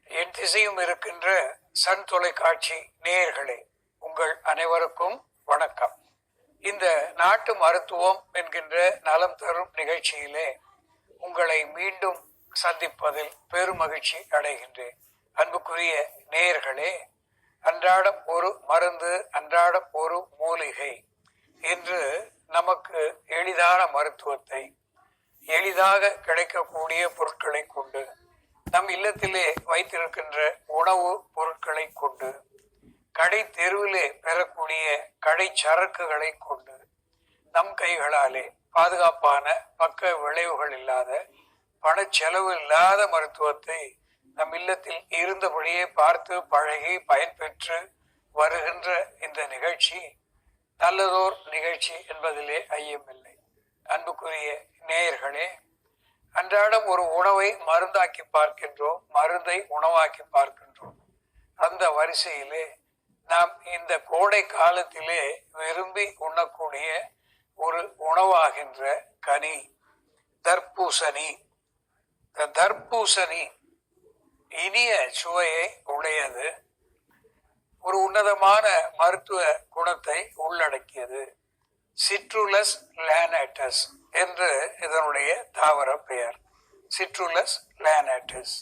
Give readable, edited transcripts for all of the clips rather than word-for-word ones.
என் திசையும் இருக்கின்ற சன் தொலைக்காட்சி நேயர்களே, உங்கள் அனைவருக்கும் வணக்கம். இந்த நாட்டு மருத்துவம் என்கின்ற நலம் தரும் நிகழ்ச்சியிலே உங்களை மீண்டும் சந்திப்பதில் பெருமகிழ்ச்சி அடைகின்றேன். அன்புக்குரிய நேயர்களே, அன்றாடம் ஒரு மருந்து, அன்றாடம் ஒரு மூலிகை என்று நமக்கு எளிதான மருத்துவத்தை எளிதாக கிடைக்கக்கூடிய பொருட்களை கொண்டு, நம் இல்லத்திலே வைத்திருக்கின்ற உணவு பொருட்களை கொண்டு, கடை தெருவிலே பெறக்கூடிய கடை சரக்குகளை கொண்டு, நம் கைகளாலே பாதுகாப்பான பக்க விளைவுகள் இல்லாத, பணச்செலவு இல்லாத மருத்துவத்தை நம் இல்லத்தில் இருந்தபடியே பார்த்து பழகி பயன்பெற்று வருகின்ற இந்த நிகழ்ச்சி நல்லதோர் நிகழ்ச்சி என்பதிலே ஐயமில்லை. அன்புக்குரிய நேயர்களே, அன்றாடம் ஒரு உணவை மருந்தாக்கி பார்க்கின்றோம், மருந்தை உணவாக்கி பார்க்கின்றோம். அந்த வரிசையிலே நாம் இந்த கோடை காலத்திலே விரும்பி உண்ணக்கூடிய ஒரு உணவாகின்ற கனி தர்பூசணி. தர்பூசணி இனிய சுவையை உடையது, ஒரு உன்னதமான மருத்துவ குணத்தை உள்ளடக்கியது. சிட்ருலஸ் லேனேட்டஸ் என்று இதனுடைய தாவர பெயர். சிட்ருலஸ் லேனேட்டஸ்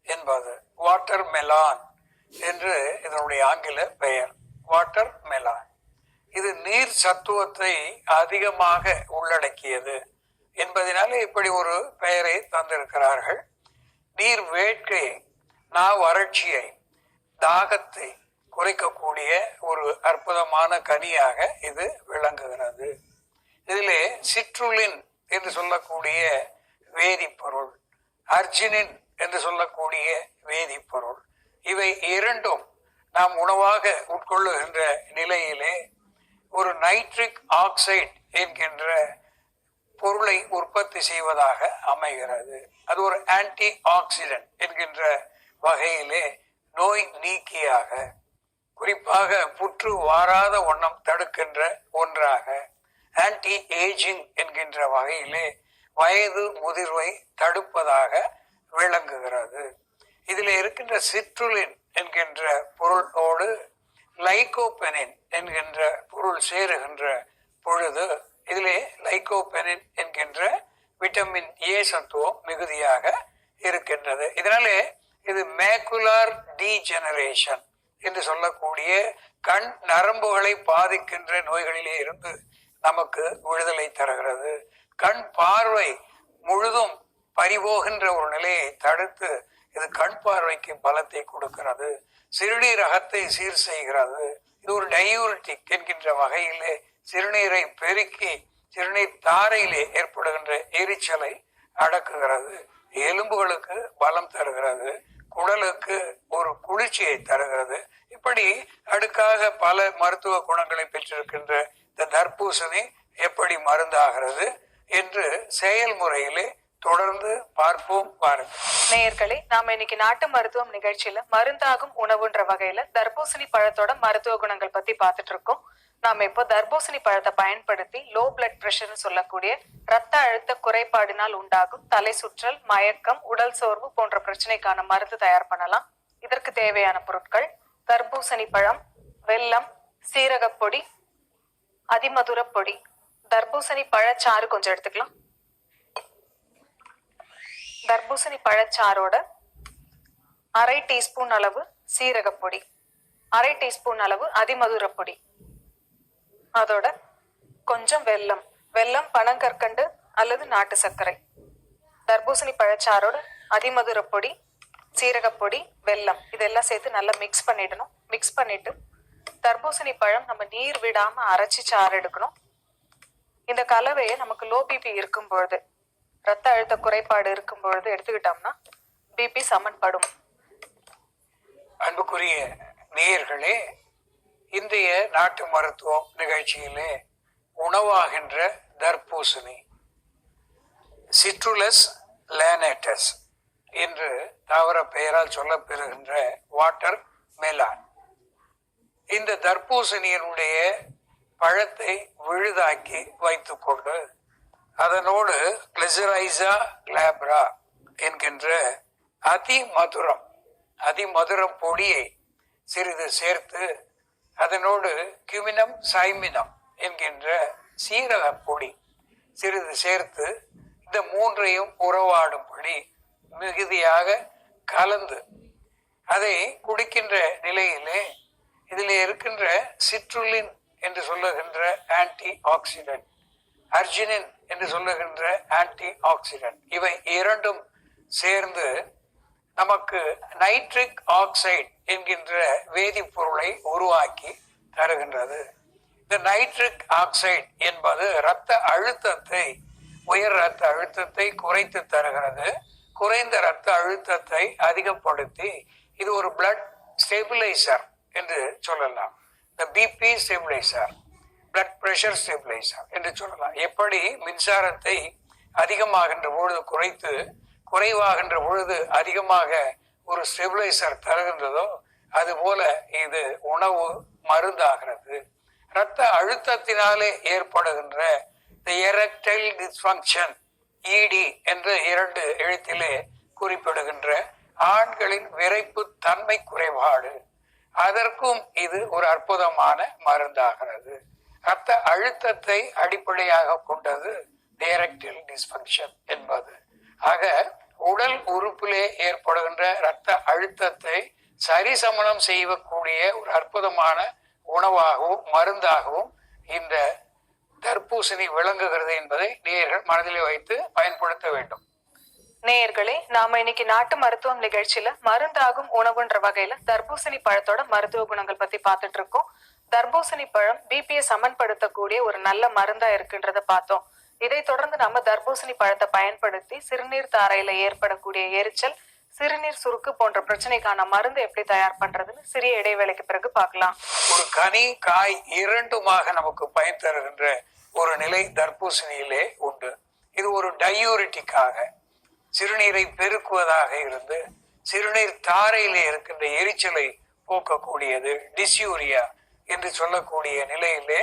என்பது வாட்டர் மெலான் என்று இதனுடைய ஆங்கில பெயர். வாட்டர் மெலான் இது நீர் சத்துவத்தை அதிகமாக உள்ளடக்கியது என்பதனாலே இப்படி ஒரு பெயரை தந்திருக்கிறார்கள். நீர் வேட்கையை, வறட்சியை, தாகத்தை குறைக்கக்கூடிய ஒரு அற்புதமான கனியாக இது விளங்குகிறது. இதிலே சிட்ருலின் என்று சொல்லக்கூடிய வேதிப்பொருள், அர்ஜினின் என்று சொல்லக்கூடிய வேதிப்பொருள், இவை இரண்டும் நாம் உணவாக உட்கொள்ளுகின்ற நிலையிலே ஒரு நைட்ரிக் ஆக்சைடு என்கின்ற பொருளை உற்பத்தி செய்வதாக அமைகிறது. அது ஒரு ஆன்டி ஆக்சிடென்ட் என்கின்ற வகையிலே நோய் நீக்கியாக, குறிப்பாக புற்று வாராத வண்ணம் தடுக்கின்ற ஒன்றாக, ஆன்டி ஏஜிங் என்கின்ற வகையிலே வயது முதிர்வை தடுப்பதாக விளங்குகிறது. இதில் இருக்கின்ற சிட்ருலின் என்கின்ற பொருளோடு லைகோபெனின் என்கின்ற பொருள் சேருகின்ற பொழுது இதிலே லைகோபெனின் என்கின்ற விட்டமின் ஏ சத்துவம் மிகுதியாக இருக்கின்றது. இதனாலே இது மேக்குலார் டீஜெனரேஷன் என்று சொல்லக்கூடிய கண் நரம்புகளை பாதிக்கின்ற நோய்களிலே இருந்து நமக்கு விடுதலை தருகிறது. கண் பார்வை முழுதும் பறிபோகின்ற ஒரு நிலையை தடுத்து இது கண் பார்வைக்கு பலத்தை கொடுக்கிறது. சிறுநீரகத்தை சீர் செய்கிறது. இது ஒரு டயூரிட்டிக் என்கின்ற வகையிலே சிறுநீரை பெருக்கி சிறுநீர் தாரையிலே ஏற்படுகின்ற எரிச்சலை அடக்குகிறது. எலும்புகளுக்கு பலம் தருகிறது. குடலுக்கு ஒரு குளிர்ச்சியை தருகிறது. இப்படி அடுக்காக பல மருத்துவ குணங்களை பெற்றிருக்கின்ற இந்த தர்பூசணி எப்படி மருந்தாகிறது என்று செயல்முறையிலே தொடர்ந்து பார்ப்போம். பாருங்கள் நேயர்களே, நாம இன்னைக்கு நாட்டு மருத்துவம் நிகழ்ச்சியில மருந்தாகும் உணவுன்ற வகையில தர்பூசணி பழத்தோட மருத்துவ குணங்கள் பத்தி பார்த்துட்டு இருக்கோம். நாம இப்போ தர்பூசணி பழத்தை பயன்படுத்தி லோ பிளட் பிரஷர்னு சொல்லக்கூடிய ரத்த அழுத்த குறைபாடினால் உண்டாகும் தலை சுற்றல், மயக்கம், உடல் சோர்வு போன்ற பிரச்சனைக்கான மருந்து தயார் பண்ணலாம். இதற்கு தேவையான பொருட்கள்: தர்பூசணி பழம், வெல்லம், சீரகப்பொடி, அதிமதுர பொடி. தர்பூசணி பழச்சாறு கொஞ்சம் எடுத்துக்கலாம். தர்பூசணி பழச்சாரோட 1/2 டீஸ்பூன் அளவு சீரகப்பொடி, 1/2 டீஸ்பூன் அளவு அதிமதுர பொடி, அதோட கொஞ்சம் வெல்லம். வெல்லம் பனங்கற்கண்டு அல்லது நாட்டு சர்க்கரை. தர்பூசணி பழச்சாரோட அதிமதுர பொடி, சீரகப்பொடி, வெல்லம் இதெல்லாம் சேர்த்து நல்லா மிக்ஸ் பண்ணிடணும். மிக்ஸ் பண்ணிட்டு தர்பூசணி பழம் நம்ம நீர் விடாம அரைச்சி சாறு எடுக்கணும். இந்த கலவையை நமக்கு லோ பிபி இருக்கும் பொழுது, ரத்த அழுத்த குறைபாடு இருக்கும் பொழுது எடுத்துக்கிட்டோம்னா பிபி சமன்படும். அன்புக்குரிய நேயர்களே, இன்றைய நாட்டு மருத்துவம் நிகழ்ச்சியிலே உணவாகின்ற தர்பூசணி சிட்ருலஸ் லேனேட்டஸ் என்று தாவர பெயரால் சொல்லப்பெறுகின்ற வாட்டர் மெலான், இந்த தர்பூசணியினுடைய பழத்தை விழுதாக்கி வைத்துக்கொண்டு அதனோடு கிளிசரைசா கிளாப்ரா என்கின்ற அதிமதுரம் பொடியை சிறிது சேர்த்து அதனோடு கியூமினம் சைமினம் என்கின்ற சீரக பொடி சிறிது சேர்த்து இந்த மூன்றையும் உறவாடும்படி மிகுதியாக கலந்து அதை குடிக்கின்ற நிலையிலே இதில் இருக்கின்ற சிட்ருலின் என்று சொல்லுகின்ற ஆன்டி ஆக்சிடென்ட், அர்ஜினின் என்று சொல்லுகின்ற ஆன்டி ஆக்சிடென்ட், இவை இரண்டும் சேர்ந்து நமக்கு நைட்ரிக் ஆக்சைடு என்கின்ற வேதிப்பொருளை உருவாக்கி தருகின்றது. இந்த நைட்ரிக் ஆக்சைடு என்பது உயர் இரத்த அழுத்தத்தை குறைத்து தருகிறது. குறைந்த இரத்த அழுத்தத்தை அதிகப்படுத்தி இது ஒரு பிளட் ஸ்டெபிலைசர் என்று சொல்லலாம். இந்த BP stabiliser, blood pressure stabiliser என்று சொல்லலாம். எப்படி மின்சாரத்தை அதிகமாகின்ற பொழுது குறைத்து குறைவாகின்ற பொழுது அதிகமாக ஒரு ஸ்டெபிலைசர் தருகின்றதோ அதுபோல இது உணவு மருந்தாகிறது. இரத்த அழுத்தத்தினாலே ஏற்படுகின்ற எரெக்டைல் டிஸ்ஃபங்க்ஷன், இடி என்று 2 எழுத்திலே குறிப்பிடுகின்ற ஆண்களின் விரைப்பு தன்மை குறைபாடு, அதற்கும் இது ஒரு அற்புதமான மருந்தாகிறது. இரத்த அழுத்தத்தை அடிப்படையாக கொண்டது எரெக்டைல் டிஸ்ஃபங்க்ஷன் என்பது. ஆக உடல் உறுப்பிலே ஏற்படுகின்ற இரத்த அழுத்தத்தை சரிசமனம் செய்யக்கூடிய ஒரு அற்புதமான உணவாகவும் மருந்தாகவும் இந்த தர்பூசணி விளங்குகிறது என்பதை நேயர்கள் மனதிலே வைத்து பயன்படுத்த வேண்டும். நேயர்களே, நாம இன்னைக்கு நாட்டு மருத்துவம் நிகழ்ச்சியில மருந்தாகும் உணவுன்ற வகையில தர்பூசணி பழத்தோட மருத்துவ குணங்கள் பத்தி பார்த்துட்டு இருக்கோம். தர்பூசணி பழம் பிபியை சமன்படுத்தக்கூடிய ஒரு நல்ல மருந்தா இருக்குன்றத பார்த்தோம். இதை தொடர்ந்து நம்ம தர்பூசணி பழத்தை பயன்படுத்தி சிறுநீர் தாரையில ஏற்படக்கூடிய எரிச்சல், சிறுநீர் சுருக்கு போன்ற பிரச்சனைக்கான மருந்து எப்படி தயார் பண்றதுன்னு சிறிய இடைவேளைக்கு பிறகு பார்க்கலாம். ஒரு கனி காய் இரண்டுமாக நமக்கு பயன் தருகின்ற ஒரு நிலை தர்பூசணியிலே உண்டு. இது ஒரு டயூரிட்டிக்காக, சிறுநீரை பெருக்குவதாக இருந்து சிறுநீர் தாரையிலே இருக்கின்ற எரிச்சலை போக்கக்கூடியது. டிஸ்யூரியா என்று சொல்லக்கூடிய நிலையிலே